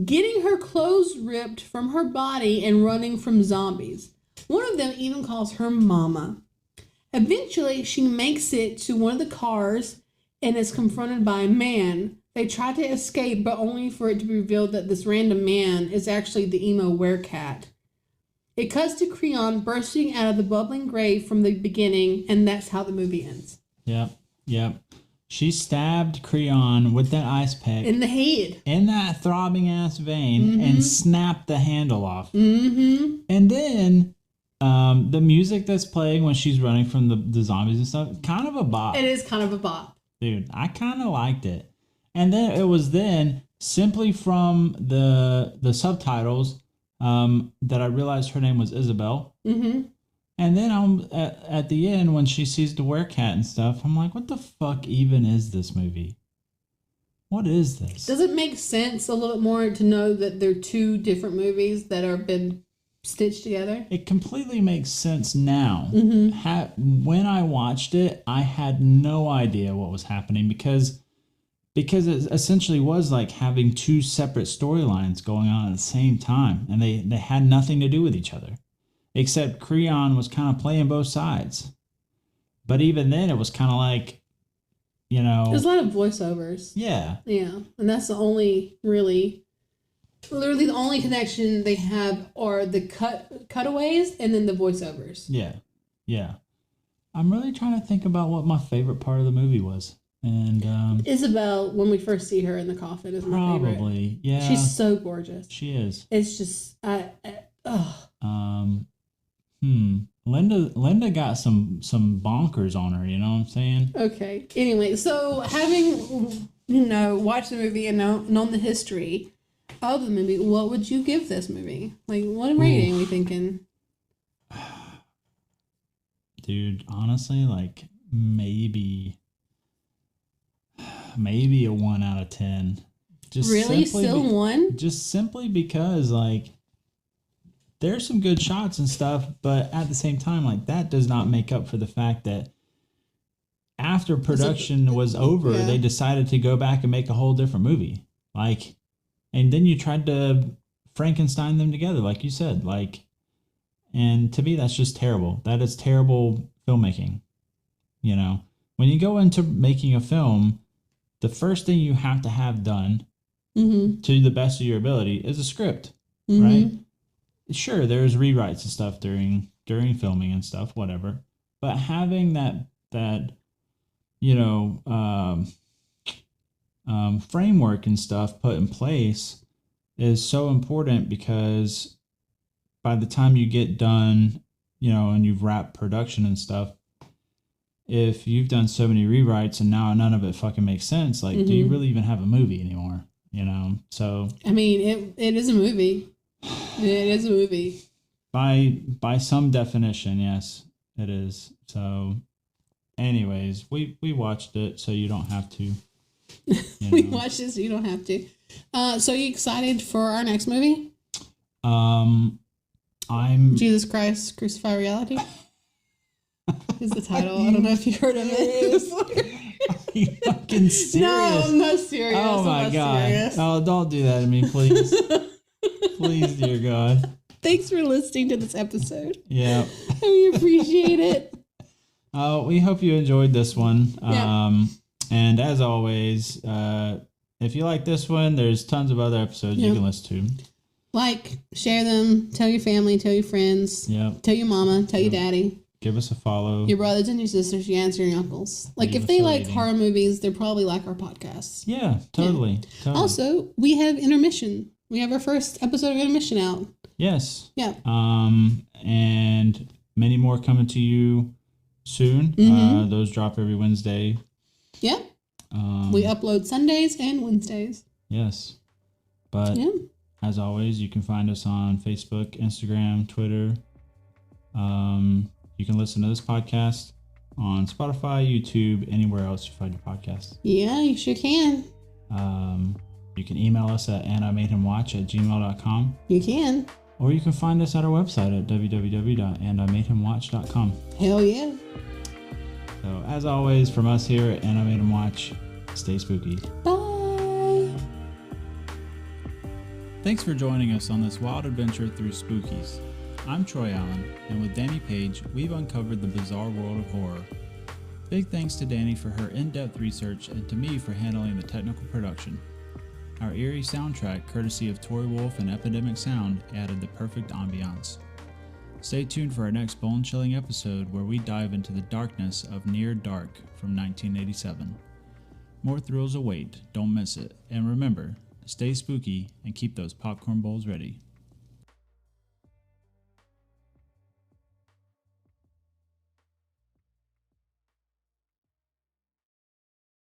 getting her clothes ripped from her body, and running from zombies. One of them even calls her Mama. Eventually, she makes it to one of the cars and is confronted by a man. They try to escape, but only for it to be revealed that this random man is actually the emo werecat. It cuts to Creon bursting out of the bubbling grave from the beginning, and that's how the movie ends. Yep. She stabbed Creon with that ice pick. In the head. In that throbbing ass vein, and snapped the handle off. Mm-hmm. And then the music that's playing when she's running from the zombies and stuff, kind of a bop. It is kind of a bop. Dude, I kind of liked it. And then it was simply from the subtitles that I realized her name was Isabel. Mm-hmm. And then at the end, when she sees the werecat and stuff, I'm like, what the fuck even is this movie? What is this? Does it make sense a little bit more to know that they're two different movies that are been stitched together? It completely makes sense now. Mm-hmm. When I watched it, I had no idea what was happening because it essentially was like having two separate storylines going on at the same time, and they had nothing to do with each other. Except Creon was kind of playing both sides. But even then, it was kind of like, There's a lot of voiceovers. Yeah. Yeah. And that's the only literally the only connection they have are the cutaways and then the voiceovers. Yeah. I'm really trying to think about what my favorite part of the movie was. And Isabel, when we first see her in the coffin, is my favorite. Probably, yeah. She's so gorgeous. She is. It's just, Linda got some bonkers on her, you know what I'm saying? Okay. Anyway, so having, watched the movie and known the history of the movie, what would you give this movie? Like, what rating are we thinking? Dude, honestly, maybe a 1 out of 10. Just really? Still 1? Just simply because, there's some good shots and stuff, but at the same time, that does not make up for the fact that after production was over, they decided to go back and make a whole different movie. And then you tried to Frankenstein them together, like you said. Like, and to me, that's just terrible. That is terrible filmmaking. You know, when you go into making a film, the first thing you have to have done to the best of your ability is a script, right? Sure, there's rewrites and stuff during filming and stuff, whatever. But having that you know, framework and stuff put in place is so important, because by the time you get done, you know, and you've wrapped production and stuff, if you've done so many rewrites and now none of it fucking makes sense, like, do you really even have a movie anymore? You know? So, I mean, it is a movie. It is a movie. By some definition, yes, it is. So, anyways, we watched it, so you don't have to. We watched it, so you don't have to. So, you excited for our next movie? I'm Jesus Christ Crucified Reality is the title. I don't know if you heard of it. Are you fucking serious? No, I'm not serious. Oh my God. Serious. Oh, don't do that to me, please. Please, dear God. Thanks for listening to this episode. Yeah. We appreciate it. We hope you enjoyed this one. Yeah. And as always, if you like this one, there's tons of other episodes you can listen to. Like, share them, tell your family, tell your friends, tell your mama, tell your daddy. Give us a follow. Your brothers and your sisters, your aunts and your uncles. Like, if they like horror movies, they're probably like our podcast. Yeah, totally. Also, we have intermission. We have our first episode of intermission out. Yes. Yeah. And many more coming to you soon. Those drop every Wednesday. Yeah. We upload Sundays and Wednesdays. Yes. But as always, you can find us on Facebook, Instagram, Twitter. You can listen to this podcast on Spotify, YouTube, anywhere else you find your podcast. Yeah, you sure can. You can email us at andimadehimwatch@gmail.com. You can. Or you can find us at our website at www.andimadehimwatch.com. Hell yeah. So, as always, from us here at And I Made Him Watch, stay spooky. Bye. Thanks for joining us on this wild adventure through Spookies. I'm Troy Allen, and with Dani Page, we've uncovered the bizarre world of horror. Big thanks to Dani for her in-depth research and to me for handling the technical production. Our eerie soundtrack, courtesy of Tory Wolf and Epidemic Sound, added the perfect ambiance. Stay tuned for our next bone-chilling episode where we dive into the darkness of Near Dark from 1987. More thrills await, don't miss it, and remember, stay spooky and keep those popcorn bowls ready.